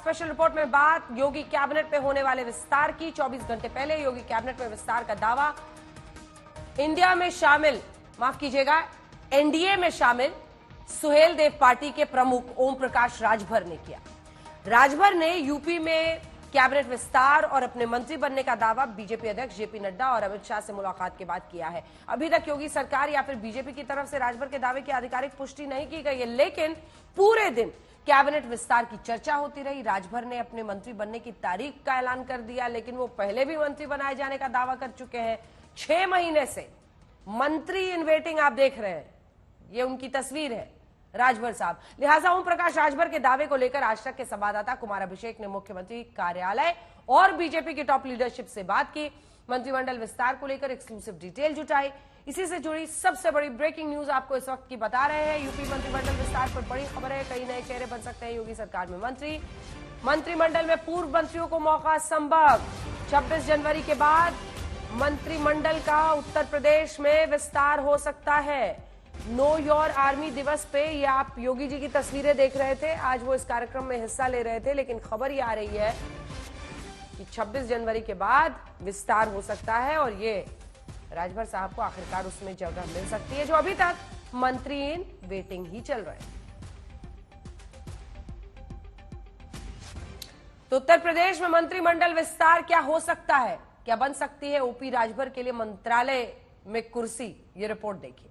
Special report में बात योगी cabinet में होने वाले विस्तार की। 24 घंटे पहले योगी कैबिनेट में विस्तार का दावा इंडिया में शामिल, माफ कीजिएगा, एनडीए में शामिल सुहेलदेव पार्टी के प्रमुख ओम प्रकाश राजभर ने किया। राजभर ने यूपी में कैबिनेट विस्तार और अपने मंत्री बनने का दावा बीजेपी अध्यक्ष जेपी नड्डा और अमित शाह से मुलाकात के बाद किया है। अभी तक योगी सरकार या फिर बीजेपी की तरफ से राजभर के दावे की आधिकारिक पुष्टि नहीं की गई है, लेकिन पूरे दिन कैबिनेट विस्तार की चर्चा होती रही। राजभर ने अपने मंत्री बनने की तारीख का ऐलान कर दिया, लेकिन वो पहले भी मंत्री बनाए जाने का दावा कर चुके हैं। 6 महीने से मंत्री इन वेटिंग आप देख रहे हैं, ये उनकी तस्वीर है राजभर साहब। लिहाजा ओम प्रकाश राजभर के दावे को लेकर आज तक के संवाददाता कुमार अभिषेक ने मुख्यमंत्री कार्यालय और बीजेपी की टॉप लीडरशिप से बात की। मंत्रिमंडल विस्तार को लेकर एक्सक्लूसिव डिटेल जुटाई। इसी से जुड़ी सबसे बड़ी ब्रेकिंग न्यूज आपको इस वक्त की बता रहे हैं। यूपी मंत्रिमंडल विस्तार पर बड़ी खबर है, कई नए चेहरे बन सकते हैं योगी सरकार में मंत्री। मंत्रिमंडल में पूर्व मंत्रियों को मौका संभव। 26 जनवरी के बाद मंत्रिमंडल का उत्तर प्रदेश में विस्तार हो सकता है। नो योर आर्मी दिवस पे ये आप योगी जी की तस्वीरें देख रहे थे, आज वो इस कार्यक्रम में हिस्सा ले रहे थे, लेकिन खबर ये आ रही है कि 26 जनवरी के बाद विस्तार हो सकता है और ये राजभर साहब को आखिरकार उसमें जगह मिल सकती है, जो अभी तक मंत्री इन वेटिंग ही चल रहे हैं। तो उत्तर प्रदेश में मंत्रिमंडल विस्तार क्या हो सकता है, क्या बन सकती है ओपी राजभर के लिए मंत्रालय में कुर्सी, ये रिपोर्ट देखिए।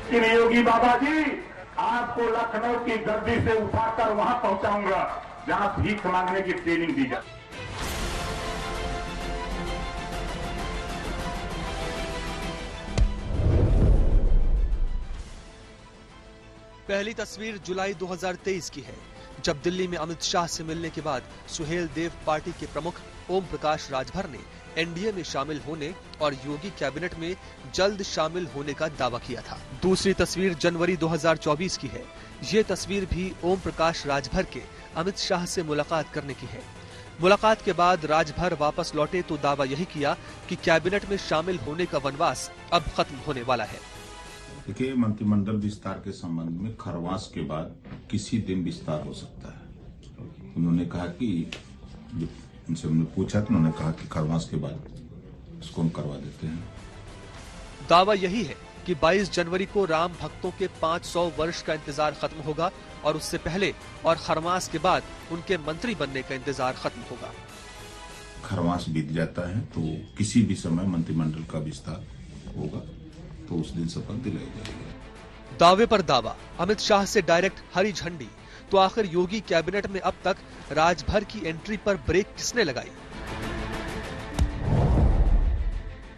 योगी बाबा जी, आपको लखनऊ की गद्दी से उठाकर वहां पहुंचाऊंगा जहां भीख मांगने की ट्रेनिंग दी जाए। पहली तस्वीर जुलाई 2023 की है, जब दिल्ली में अमित शाह से मिलने के बाद सुहेलदेव पार्टी के प्रमुख ओम प्रकाश राजभर ने एनडीए में शामिल होने और योगी कैबिनेट में जल्द शामिल होने का दावा किया था। दूसरी तस्वीर जनवरी 2024 की है। ये तस्वीर भी ओम प्रकाश राजभर के अमित शाह से मुलाकात करने की है। मुलाकात के बाद राजभर वापस लौटे तो दावा यही किया कि कैबिनेट में शामिल होने का वनवास अब खत्म होने वाला है। देखिए, मंत्रिमंडल विस्तार के संबंध में खरवास के बाद किसी दिन विस्तार हो सकता है। उन्होंने कहा कि उनसे हमने पूछा तो उन्होंने कहा कि खरवास के बाद इसको हम करवा देते हैं। दावा यही है कि 22 जनवरी को राम भक्तों के 500 वर्ष का इंतजार खत्म होगा और उससे पहले और खरमास के बाद उनके मंत्री बनने का इंतजार खत्म होगा। खरमास बीत जाता है तो किसी भी समय मंत्रिमंडल का विस्तार होगा, तो उस दिन शपथ दिलाई जाएगी। दावे पर दावा, अमित शाह से डायरेक्ट हरी झंडी। तो आखिर योगी कैबिनेट में अब तक राजभर की एंट्री पर ब्रेक किसने लगाई?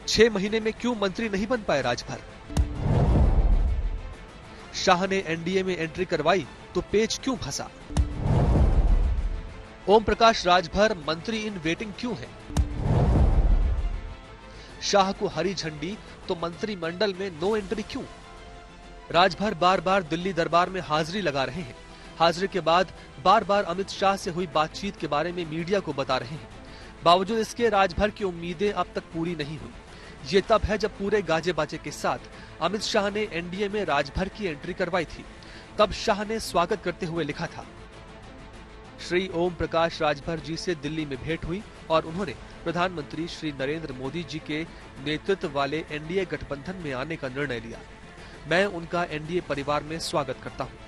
6 महीने में क्यों मंत्री नहीं बन पाए राजभर? शाह ने एनडीए में एंट्री करवाई तो पेच क्यों फंसा? ओम प्रकाश राजभर मंत्री इन वेटिंग क्यों है? शाह को हरी झंडी तो मंत्रिमंडल में नो एंट्री क्यों? राजभर बार बार दिल्ली दरबार में हाजिरी लगा रहे हैं। हाजिरी के बाद बार बार अमित शाह से हुई बातचीत के बारे में मीडिया को बता रहे हैं। बावजूद इसके राजभर की उम्मीदें अब तक पूरी नहीं हुई। ये तब है जब पूरे गाजे बाजे के साथ अमित शाह ने एनडीए में राजभर की एंट्री करवाई थी। तब शाह ने स्वागत करते हुए लिखा था, श्री ओम प्रकाश राजभर जी से दिल्ली में भेंट हुई और उन्होंने प्रधानमंत्री श्री नरेंद्र मोदी जी के नेतृत्व वाले एनडीए गठबंधन में आने का निर्णय लिया। मैं उनका एनडीए परिवार में स्वागत करता हूं।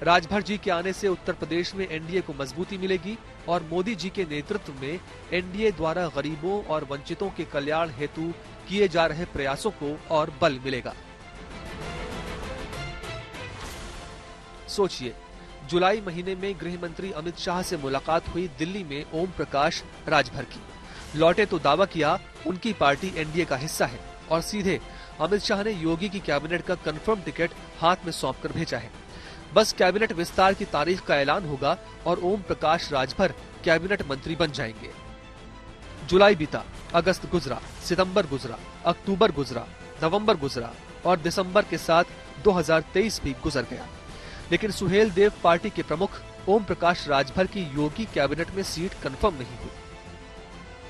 राजभर जी के आने से उत्तर प्रदेश में एनडीए को मजबूती मिलेगी और मोदी जी के नेतृत्व में एनडीए द्वारा गरीबों और वंचितों के कल्याण हेतु किए जा रहे प्रयासों को और बल मिलेगा। सोचिए, जुलाई महीने में गृह मंत्री अमित शाह से मुलाकात हुई दिल्ली में ओम प्रकाश राजभर की। लौटे तो दावा किया उनकी पार्टी एनडीए का हिस्सा है और सीधे अमित शाह ने योगी की कैबिनेट का कंफर्म टिकट हाथ में सौंप कर भेजा है। बस कैबिनेट विस्तार की तारीख का ऐलान होगा और ओम प्रकाश राजभर कैबिनेट मंत्री बन जाएंगे। जुलाई बीता, अगस्त गुजरा, सितंबर गुजरा, अक्टूबर गुजरा, नवंबर गुजरा और दिसंबर के साथ 2023 भी गुजर गया, लेकिन सुहेलदेव पार्टी के प्रमुख ओम प्रकाश राजभर की योगी कैबिनेट में सीट कंफर्म नहीं हुई।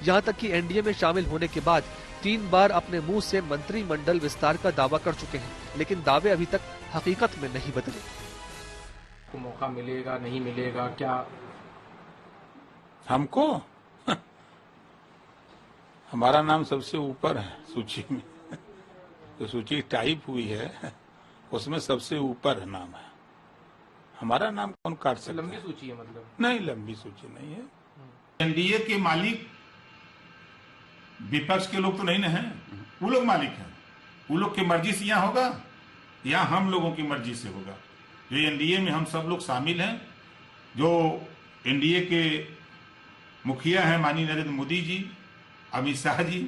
यहां तक कि एनडीए में शामिल होने के बाद 3 बार अपने मुंह से मंत्रिमंडल विस्तार का दावा कर चुके हैं, लेकिन दावे अभी तक हकीकत में नहीं बदले। को मौका मिलेगा नहीं मिलेगा क्या? हमको हमारा नाम सबसे ऊपर है सूची में। जो सूची टाइप हुई है उसमें सबसे ऊपर नाम है। हमारा नाम कौन काट सकता है? लंबी सूची है मतलब? नहीं, लंबी सूची नहीं है। एनडीए के मालिक विपक्ष के लोग तो नहीं ना हैं, वो लोग मालिक हैं। वो लोग की मर्जी से यहाँ होगा या हम लोगों की मर्जी से होगा? जो एनडीए में हम सब लोग शामिल हैं, जो एनडीए के मुखिया हैं माननीय नरेंद्र मोदी जी, अमित शाह जी,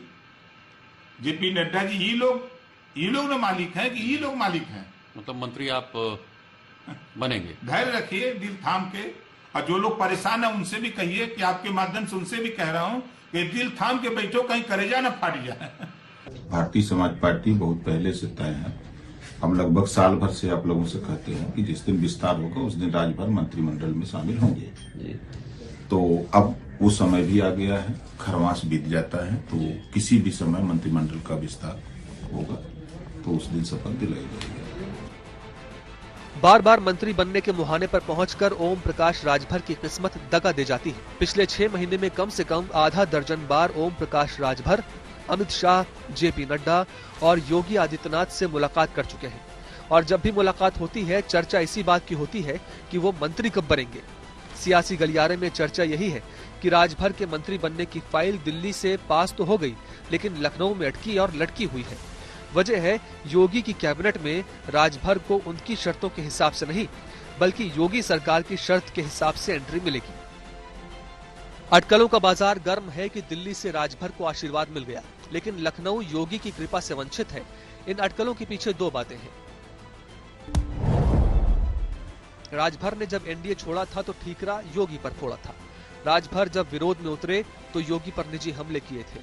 जेपी नड्डा जी, ये लोग ना मालिक हैं कि ये लोग मालिक हैं? मतलब मंत्री आप बनेंगे? धैर्य रखिए, दिल थाम के। और जो लोग परेशान हैं उनसे भी कहिए कि आपके माध्यम से उनसे भी कह रहा हूं कि दिल थाम के बैठो, कहीं कलेजा ना फाट जाए। भारतीय समाज पार्टी बहुत पहले से तय है। हम लगभग साल भर से आप लोगों से कहते हैं कि जिस दिन विस्तार होगा उस दिन राजभर मंत्रिमंडल में शामिल होंगे। तो अब वो समय भी आ गया है, खरमास बीत जाता है, तो किसी भी समय मंत्रिमंडल का विस्तार होगा तो उस दिन शपथ दिलाई जाएगी। बार बार मंत्री बनने के मुहाने पर पहुंचकर ओम प्रकाश राजभर की किस्मत दगा दे जाती है। पिछले 6 महीने में कम से कम आधा दर्जन बार ओम प्रकाश राजभर अमित शाह, जेपी नड्डा और योगी आदित्यनाथ से मुलाकात कर चुके हैं। और जब भी मुलाकात होती है, चर्चा इसी बात की होती है कि वो मंत्री कब बनेंगे। सियासी गलियारे में चर्चा यही है कि राजभर के मंत्री बनने की फाइल दिल्ली से पास तो हो गई, लेकिन लखनऊ में अटकी और लटकी हुई है। वजह है योगी की कैबिनेट में राजभर को उनकी शर्तों के हिसाब से नहीं, बल्कि योगी सरकार की शर्त के हिसाब से एंट्री मिलेगी। अटकलों का बाजार गर्म है कि दिल्ली से राजभर को आशीर्वाद मिल गया, लेकिन लखनऊ योगी की कृपा से वंचित है। इन अटकलों के पीछे 2 बातें हैं। राजभर ने जब एनडीए छोड़ा था तो ठीकरा योगी पर फोड़ा था। राजभर जब विरोध में उतरे तो योगी पर निजी हमले किए थे।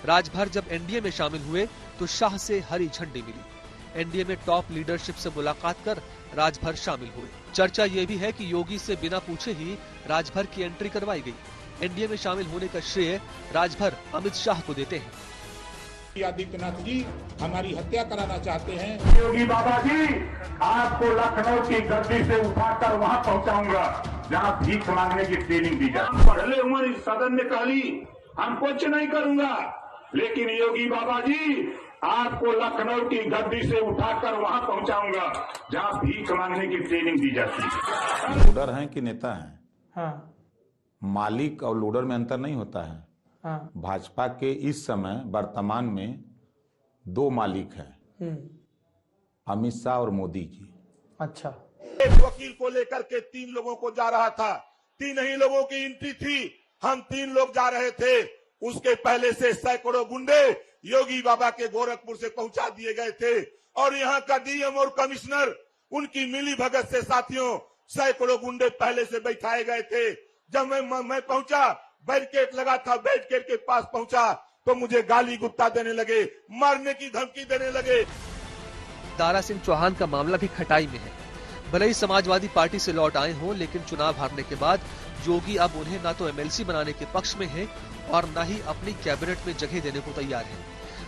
राजभर जब एनडीए में शामिल हुए तो शाह से हरी झंडी मिली। एनडीए में टॉप लीडरशिप से मुलाकात कर राजभर शामिल हुए। चर्चा ये भी है कि योगी से बिना पूछे ही राजभर की एंट्री करवाई गई। एनडीए में शामिल होने का श्रेय राजभर अमित शाह को देते हैं। आदित्यनाथ जी हमारी हत्या कराना चाहते हैं। योगी बाबा जी, आपको लखनऊ की गद्दी से उठाकर वहां पहुंचाऊंगा जहां भीख मांगने की ट्रेनिंग दी जाए। पहले उम्र इस सदन में कहली हम कुछ नहीं करूंगा, लेकिन योगी बाबा जी आपको लखनऊ की गद्दी से उठाकर वहां पहुंचाऊंगा जहां भीख मांगने की ट्रेनिंग दी जाती है। लीडर हैं कि नेता हैं? हाँ मालिक और लीडर में अंतर नहीं होता है। हाँ। भाजपा के इस समय वर्तमान में 2 मालिक हैं, अमित शाह और मोदी जी। अच्छा। एक वकील को लेकर के 3 लोगों को जा रहा था, 3 ही लोगों की एंट्री थी, हम 3 लोग जा रहे थे। उसके पहले से सैकड़ों गुंडे योगी बाबा के गोरखपुर से पहुंचा दिए गए थे और यहाँ का डीएम और कमिश्नर उनकी मिली भगत से साथियों सैकड़ों गुंडे पहले से बैठाए गए थे। जब मैं पहुंचा, बैरिकेड लगा था, बैरिकेड के पास पहुंचा तो मुझे गाली गुत्ता देने लगे, मारने की धमकी देने लगे। दारा सिंह चौहान का मामला भी खटाई में है। भले ही समाजवादी पार्टी से लौट आए हों, लेकिन चुनाव हारने के बाद योगी अब उन्हें ना तो एमएलसी बनाने के पक्ष में है और न ही अपनी कैबिनेट में जगह देने को तैयार है।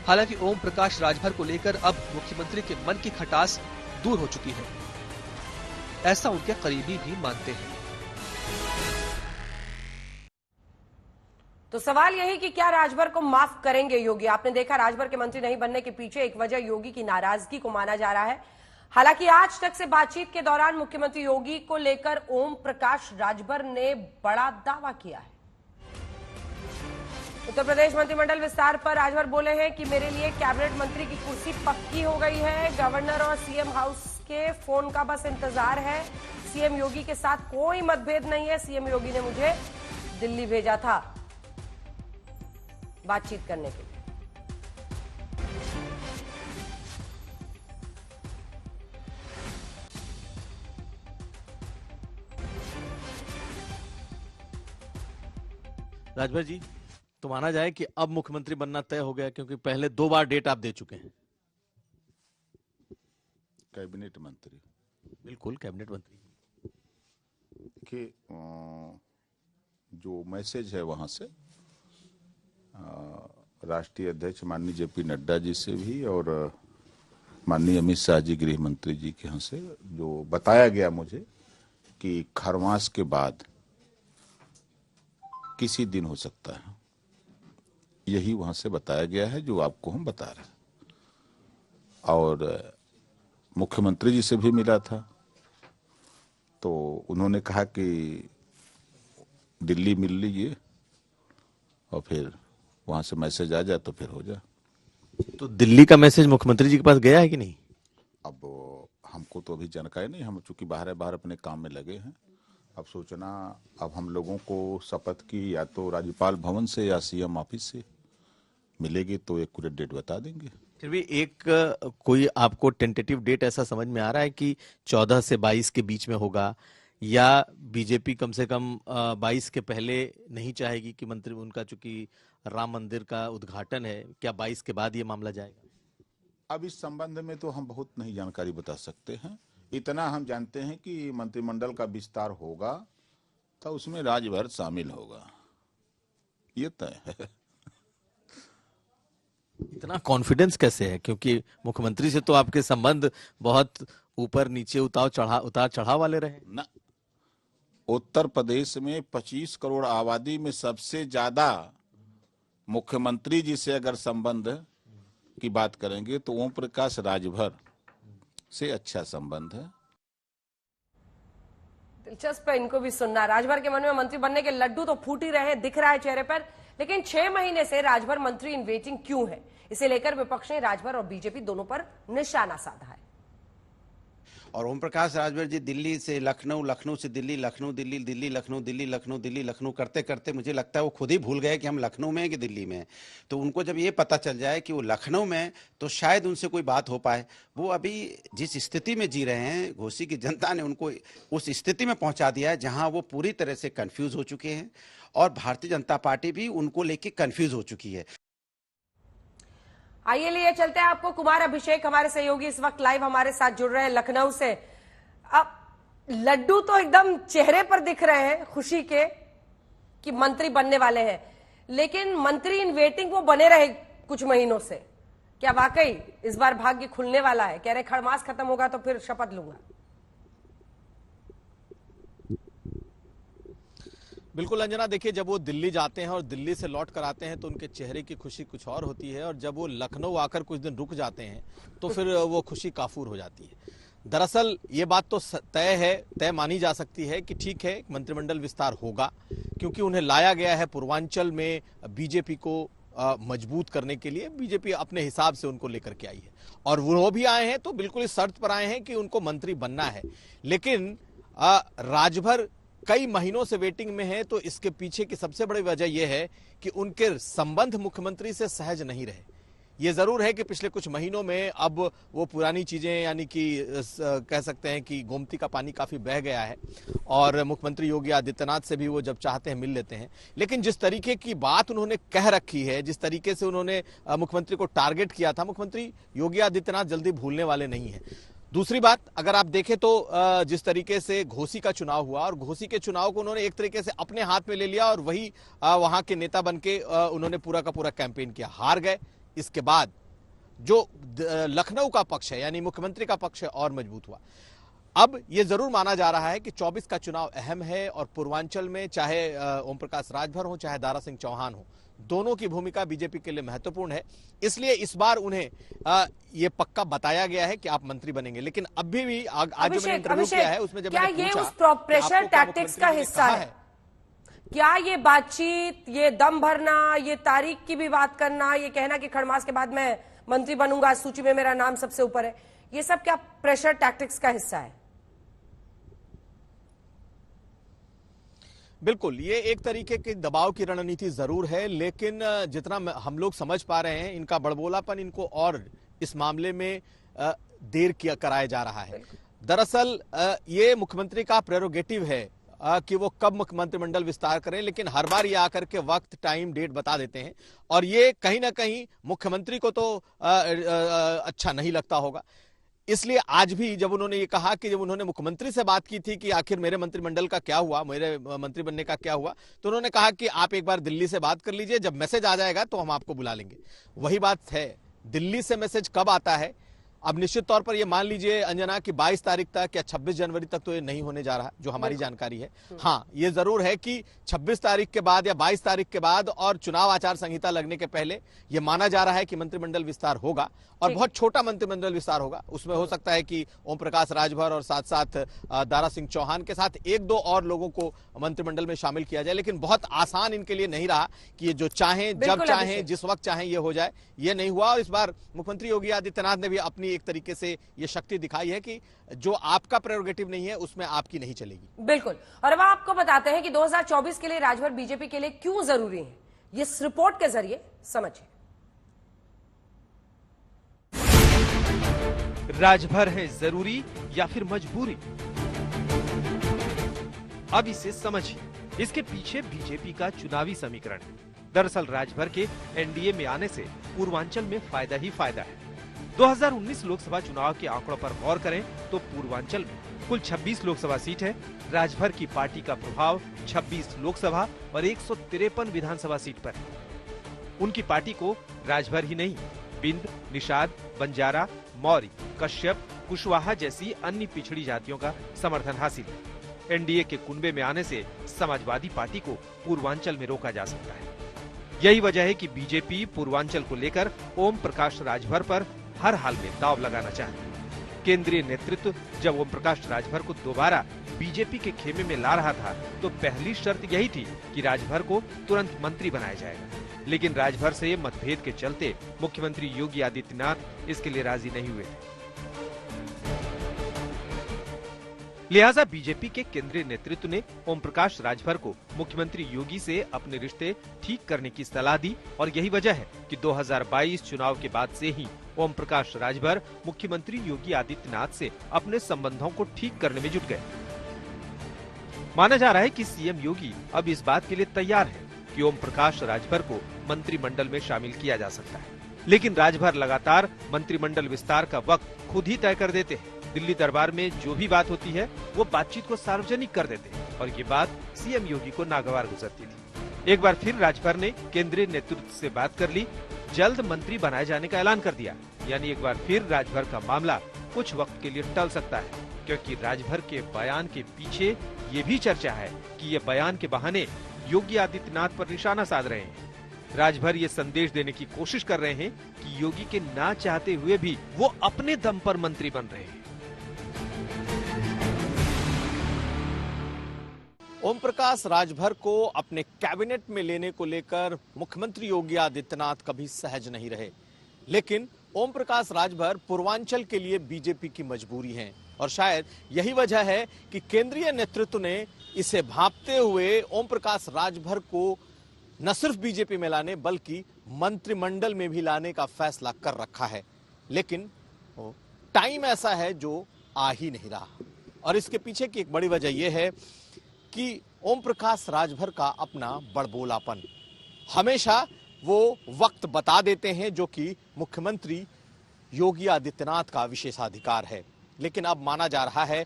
हालांकि ओम प्रकाश राजभर को लेकर अब मुख्यमंत्री के मन की खटास दूर हो चुकी है, ऐसा उनके करीबी भी मानते हैं। तो सवाल यही कि क्या राजभर को माफ करेंगे योगी? आपने देखा राजभर के मंत्री नहीं बनने के पीछे एक वजह योगी की नाराजगी को माना जा रहा है। हालांकि आज तक से बातचीत के दौरान मुख्यमंत्री योगी को लेकर ओम प्रकाश राजभर ने बड़ा दावा किया है। उत्तर प्रदेश मंत्रिमंडल विस्तार पर राजभर बोले हैं कि मेरे लिए कैबिनेट मंत्री की कुर्सी पक्की हो गई है। गवर्नर और सीएम हाउस के फोन का बस इंतजार है। सीएम योगी के साथ कोई मतभेद नहीं है। सीएम योगी ने मुझे दिल्ली भेजा था बातचीत करने के लिए। राजभर जी, तो माना जाए कि अब मुख्यमंत्री बनना तय हो गया, क्योंकि पहले 2 बार डेट आप दे चुके हैं। कैबिनेट मंत्री, बिल्कुल कैबिनेट मंत्री देखिए जो मैसेज है वहां से राष्ट्रीय अध्यक्ष माननीय जेपी नड्डा जी से भी और माननीय अमित शाह जी गृह मंत्री जी के यहाँ से जो बताया गया मुझे कि खरमास के बाद किसी दिन हो सकता है, यही वहां से बताया गया है जो आपको हम बता रहे हैं। और मुख्यमंत्री जी से भी मिला था तो उन्होंने कहा कि दिल्ली मिल लीजिए और फिर वहां से मैसेज आ जाए तो फिर हो जाए। तो दिल्ली का मैसेज मुख्यमंत्री जी के पास गया है कि नहीं? अब हमको तो अभी जानकारी नहीं, हम चूंकि बाहर अपने काम में लगे हैं। अब सूचना अब हम लोगों को शपथ की या तो राज्यपाल भवन से या सीएम ऑफिस से मिलेगी तो एक पूरे डेट बता देंगे। फिर भी एक कोई आपको टेंटेटिव डेट ऐसा समझ में आ रहा है कि 14 से 22 के बीच में होगा, या बीजेपी कम से कम 22 के पहले नहीं चाहेगी कि मंत्री उनका चूंकि राम मंदिर का उद्घाटन है, क्या 22 के बाद ये मामला जाएगा? अब इस संबंध में तो हम बहुत नहीं जानकारी बता सकते हैं। इतना हम जानते हैं कि मंत्रिमंडल का विस्तार होगा तो उसमें राज्यभर शामिल होगा, ये तय है। इतना कॉन्फिडेंस कैसे है? क्योंकि मुख्यमंत्री से तो आपके संबंध बहुत ऊपर नीचे उतार चढ़ाव वाले रहे ना। उत्तर प्रदेश में 25 करोड़ आबादी में सबसे ज्यादा मुख्यमंत्री जी से अगर संबंध की बात करेंगे तो ओम प्रकाश राजभर से अच्छा संबंध है। दिलचस्प है इनको भी सुनना। राजभर के मन में मंत्री बनने के लड्डू तो फूट ही रहे, दिख रहा है चेहरे पर, लेकिन 6 महीने से राजभर मंत्री इन वेटिंग क्यों है? इसे लेकर विपक्ष ने राजभर और बीजेपी दोनों पर निशाना साधा है। और ओम प्रकाश राजभर जी दिल्ली से लखनऊ, लखनऊ से दिल्ली, लखनऊ दिल्ली, दिल्ली लखनऊ, दिल्ली लखनऊ, दिल्ली लखनऊ करते करते मुझे लगता है वो खुद ही भूल गए कि हम लखनऊ में हैं कि दिल्ली में हैं। तो उनको जब ये पता चल जाए कि वो लखनऊ में तो शायद उनसे कोई बात हो पाए। वो अभी जिस स्थिति में जी रहे हैं, घोसी की जनता ने उनको उस स्थिति में पहुंचा दिया है जहां वो पूरी तरह से कंफ्यूज हो चुके हैं और भारतीय जनता पार्टी भी उनको लेके कंफ्यूज हो चुकी है। आइए लिए चलते हैं आपको कुमार अभिषेक, हमारे सहयोगी इस वक्त लाइव हमारे साथ जुड़ रहे हैं लखनऊ से। अब लड्डू तो एकदम चेहरे पर दिख रहे हैं खुशी के कि मंत्री बनने वाले हैं, लेकिन मंत्री इन वेटिंग वो बने रहे कुछ महीनों से। क्या वाकई इस बार भाग्य खुलने वाला है? कह रहे खड़मास खत्म होगा तो फिर शपथ लूंगा। बिल्कुल अंजना, देखिए जब वो दिल्ली जाते हैं और दिल्ली से लौट कर आते हैं तो उनके चेहरे की खुशी कुछ और होती है, और जब वो लखनऊ आकर कुछ दिन रुक जाते हैं तो फिर वो खुशी काफूर हो जाती है। दरअसल ये बात तो तय मानी जा सकती है कि ठीक है मंत्रिमंडल विस्तार होगा, क्योंकि उन्हें लाया गया है पूर्वांचल में बीजेपी को मजबूत करने के लिए। बीजेपी अपने हिसाब से उनको लेकर के आई है और वो भी आए हैं तो बिल्कुल इस शर्त पर आए हैं कि उनको मंत्री बनना है। लेकिन राजभर कई महीनों से वेटिंग में है, तो इसके पीछे की सबसे बड़ी वजह यह है कि उनके संबंध मुख्यमंत्री से सहज नहीं रहे। ये जरूर है कि पिछले कुछ महीनों में अब वो पुरानी चीजें, यानी कि कह सकते हैं कि गोमती का पानी काफी बह गया है और मुख्यमंत्री योगी आदित्यनाथ से भी वो जब चाहते हैं मिल लेते हैं। लेकिन जिस तरीके की बात उन्होंने कह रखी है, जिस तरीके से उन्होंने मुख्यमंत्री को टारगेट किया था, मुख्यमंत्री योगी आदित्यनाथ जल्दी भूलने वाले नहीं है। दूसरी बात, अगर आप देखें तो जिस तरीके से घोसी का चुनाव हुआ और घोसी के चुनाव को उन्होंने एक तरीके से अपने हाथ में ले लिया और वही वहां के नेता बनके उन्होंने पूरा का पूरा कैंपेन किया, हार गए। इसके बाद जो लखनऊ का पक्ष है यानी मुख्यमंत्री का पक्ष है और मजबूत हुआ। अब यह जरूर माना जा रहा है कि 24 का चुनाव अहम है और पूर्वांचल में चाहे ओम प्रकाश राजभर हो चाहे दारा सिंह चौहान हो, दोनों की भूमिका बीजेपी के लिए महत्वपूर्ण है। इसलिए इस बार उन्हें ये पक्का बताया गया है कि आप मंत्री बनेंगे। लेकिन अभी भी आज जो मैंने इंटरव्यू किया है उसमें जब क्या मैंने ये पूछा उस प्रेशर टैक्टिक्स का हिस्सा है? क्या ये बातचीत, ये दम भरना, ये तारीख की भी बात करना, ये कहना कि खड़मास के बाद मैं मंत्री बनूंगा, सूची में मेरा नाम सबसे ऊपर है, ये सब क्या प्रेशर टैक्टिक्स का हिस्सा है? बिल्कुल, ये एक तरीके की दबाव की रणनीति जरूर है, लेकिन जितना हम लोग समझ पा रहे हैं इनका बड़बोलापन इनको और इस मामले में देर किया कराया जा रहा है। दरअसल ये मुख्यमंत्री का प्रेरोगेटिव है कि वो कब मंत्रिमंडल विस्तार करें, लेकिन हर बार ये आकर के वक्त, टाइम, डेट बता देते हैं और ये कहीं ना कहीं मुख्यमंत्री को तो अच्छा नहीं लगता होगा। इसलिए आज भी जब उन्होंने ये कहा कि जब उन्होंने मुख्यमंत्री से बात की थी कि आखिर मेरे मंत्रिमंडल का क्या हुआ, मेरे मंत्री बनने का क्या हुआ, तो उन्होंने कहा कि आप एक बार दिल्ली से बात कर लीजिए, जब मैसेज आ जाएगा तो हम आपको बुला लेंगे। वही बात है, दिल्ली से मैसेज कब आता है? अब निश्चित तौर पर ये मान लीजिए अंजना कि 22 तारीख तक या 26 जनवरी तक तो ये नहीं होने जा रहा, जो हमारी जानकारी है। हाँ, ये जरूर है कि 26 तारीख के बाद या 22 तारीख के बाद और चुनाव आचार संहिता लगने के पहले ये माना जा रहा है कि मंत्रिमंडल विस्तार होगा और बहुत छोटा मंत्रिमंडल विस्तार होगा। उसमें हो सकता है कि ओम प्रकाश राजभर और साथ साथ दारा सिंह चौहान के साथ एक दो और लोगों को मंत्रिमंडल में शामिल किया जाए, लेकिन बहुत आसान इनके लिए नहीं रहा कि ये जो चाहें, जब चाहें, जिस वक्त चाहें ये हो जाए। ये नहीं हुआ और इस बार मुख्यमंत्री योगी आदित्यनाथ ने भी अपनी एक तरीके से ये शक्ति दिखाई है कि जो आपका प्रेरोगेटिव नहीं है उसमें आपकी नहीं चलेगी। बिल्कुल। और अब आपको बताते हैं कि 2024 के लिए राजभर बीजेपी के लिए क्यों जरूरी है, ये इस रिपोर्ट के जरिए समझिए। राजभर है जरूरी या फिर मजबूरी? अब इसे समझिए। इसके पीछे बीजेपी का चुनावी समीकरण है। दरअसल राजभर के एनडीए में आने से पूर्वांचल में फायदा ही फायदा है। 2019 लोकसभा चुनाव के आंकड़ों पर गौर करें तो पूर्वांचल में कुल 26 लोकसभा सीट है। राजभर की पार्टी का प्रभाव 26 लोकसभा और 153 विधानसभा सीट पर है। उनकी पार्टी को राजभर ही नहीं, बिंद, निषाद, बंजारा, मौर्य, कश्यप, कुशवाहा जैसी अन्य पिछड़ी जातियों का समर्थन हासिल है। एनडीए के कुनबे में आने से समाजवादी पार्टी को पूर्वांचल में रोका जा सकता है। यही वजह है कि बीजेपी पूर्वांचल को लेकर ओम प्रकाश राजभर पर हर हाल में दांव लगाना चाहती है। केंद्रीय नेतृत्व जब ओम प्रकाश राजभर को दोबारा बीजेपी के खेमे में ला रहा था तो पहली शर्त यही थी कि राजभर को तुरंत मंत्री बनाया जाएगा, लेकिन राजभर से मतभेद के चलते मुख्यमंत्री योगी आदित्यनाथ इसके लिए राजी नहीं हुए थे। लिहाजा बीजेपी के केंद्रीय नेतृत्व ने ओम प्रकाश राजभर को मुख्यमंत्री योगी से अपने रिश्ते ठीक करने की सलाह दी और यही वजह है कि 2022 चुनाव के बाद से ही ओम प्रकाश राजभर मुख्यमंत्री योगी आदित्यनाथ से अपने संबंधों को ठीक करने में जुट गए। माना जा रहा है कि सीएम योगी अब इस बात के लिए तैयार है कि ओम प्रकाश राजभर को मंत्रिमंडल में शामिल किया जा सकता है, लेकिन राजभर लगातार मंत्रिमंडल विस्तार का वक्त खुद ही तय कर देते हैं। दिल्ली दरबार में जो भी बात होती है वो बातचीत को सार्वजनिक कर देते हैं और ये बात सीएम योगी को नागवार गुजरती थी। एक बार फिर राजभर ने केंद्रीय नेतृत्व से बात कर ली, जल्द मंत्री बनाए जाने का ऐलान कर दिया। यानी एक बार फिर राजभर का मामला कुछ वक्त के लिए टल सकता है, क्योंकि राजभर के बयान के पीछे ये भी चर्चा है कि ये बयान के बहाने योगी आदित्यनाथ पर निशाना साध रहे हैं। राजभर ये संदेश देने की कोशिश कर रहे हैं कि योगी के ना चाहते हुए भी वो अपने दम पर मंत्री बन रहे हैं। ओम प्रकाश राजभर को अपने कैबिनेट में लेने को लेकर मुख्यमंत्री योगी आदित्यनाथ कभी सहज नहीं रहे, लेकिन ओम प्रकाश राजभर पूर्वांचल के लिए बीजेपी की मजबूरी है और शायद यही वजह है कि केंद्रीय नेतृत्व ने इसे भांपते हुए ओम प्रकाश राजभर को न सिर्फ बीजेपी में लाने बल्कि मंत्रिमंडल में भी लाने का फैसला कर रखा है। लेकिन टाइम ऐसा है जो आ ही नहीं रहा और इसके पीछे की एक बड़ी वजह यह है कि ओम प्रकाश राजभर का अपना बड़बोलापन, हमेशा वो वक्त बता देते हैं जो कि मुख्यमंत्री योगी आदित्यनाथ का विशेषाधिकार है। लेकिन अब माना जा रहा है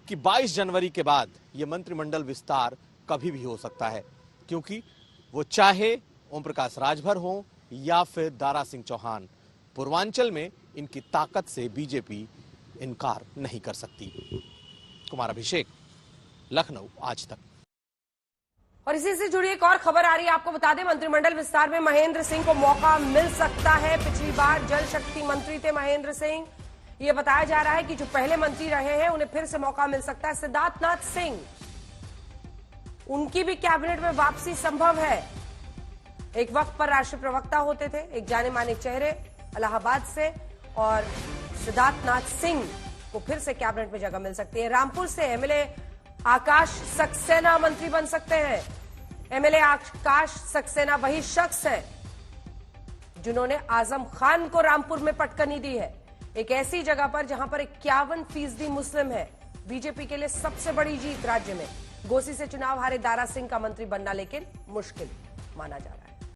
कि 22 जनवरी के बाद ये मंत्रिमंडल विस्तार कभी भी हो सकता है, क्योंकि वो चाहे ओम प्रकाश राजभर हो या फिर दारा सिंह चौहान, पूर्वांचल में इनकी ताकत से बीजेपी इनकार नहीं कर सकती। कुमार अभिषेक, लखनऊ आज तक। और इसी से जुड़ी एक और खबर आ रही है, आपको बता दें मंत्रिमंडल विस्तार में महेंद्र सिंह को मौका मिल सकता है। पिछली बार जल शक्ति मंत्री थे महेंद्र सिंह। ये बताया जा रहा है कि जो पहले मंत्री रहे हैं उन्हें फिर से मौका मिल सकता है। सिद्धार्थनाथ सिंह, उनकी भी कैबिनेट में वापसी संभव है। एक वक्त पर राष्ट्रीय प्रवक्ता होते थे, एक जाने माने चेहरे इलाहाबाद से, और सिद्धार्थनाथ सिंह को फिर से कैबिनेट में जगह मिल सकती है। रामपुर से एमएलए आकाश सक्सेना मंत्री बन सकते हैं। एमएलए आकाश सक्सेना वही शख्स है जिन्होंने आजम खान को रामपुर में पटकनी दी है, एक ऐसी जगह पर जहां पर 51% मुस्लिम है। बीजेपी के लिए सबसे बड़ी जीत राज्य में। गोसी से चुनाव हारे दारा सिंह का मंत्री बनना लेकिन मुश्किल माना जा रहा है।